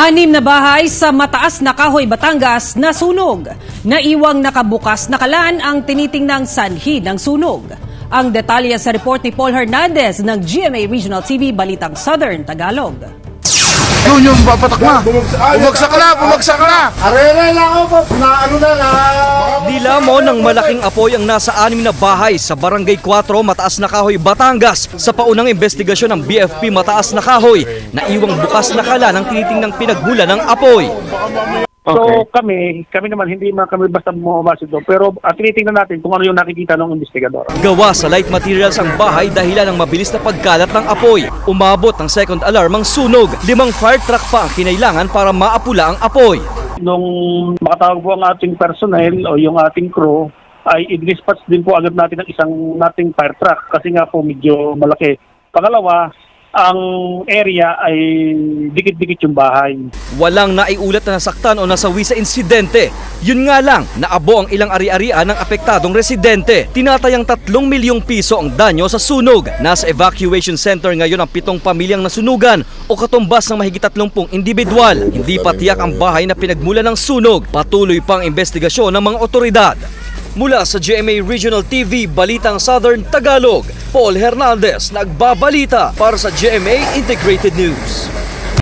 Anim na bahay sa Mataas na Kahoy, Batangas nasunog. Naiwang nakabukas na kalan ang tinitingnang sanhi ng sunog. Ang detalye sa report ni Paul Hernandez ng GMA Regional TV Balitang Southern Tagalog. Yung papatak na. Bumagsak na. Arere na ako po. Dilamo ng malaking apoy ang nasa 6 na bahay sa Barangay 4, Mataas na Kahoy, Batangas. Sa paunang investigasyon ng BFP Mataas na Kahoy, naiwang bukas na kalan ang tinitingnang pinagmula ng apoy. So kami naman hindi man kami basta bumabase doon. Pero tinitingnan natin kung ano yung nakikita ng investigador. Gawa sa light materials ang bahay dahilan ng mabilis na pagkalat ng apoy. Umabot ng second alarm ang sunog. 5 fire truck pa ang kinailangan para maapula ang apoy. Nung makatawag po ang ating personnel o yung ating crew, ay i-dispatch din po agad natin ang isang nating fire truck kasi nga po medyo malaki. Pangalawa, ang area ay dikit-dikit yung bahay. Walang naiulat na nasaktan o nasawi sa insidente. Yun nga lang, naabo ang ilang ari-arian ng apektadong residente. Tinatayang 3 milyong piso ang danyo sa sunog. Nasa evacuation center ngayon ang 7 pamilyang nasunugan o katumbas ng mahigit 30 individual. Hindi pa tiyak ang bahay na pinagmula ng sunog. Patuloy pang investigasyon ng mga otoridad. Mula sa GMA Regional TV, Balitang Southern Tagalog, Paul Hernandez nagbabalita para sa GMA Integrated News.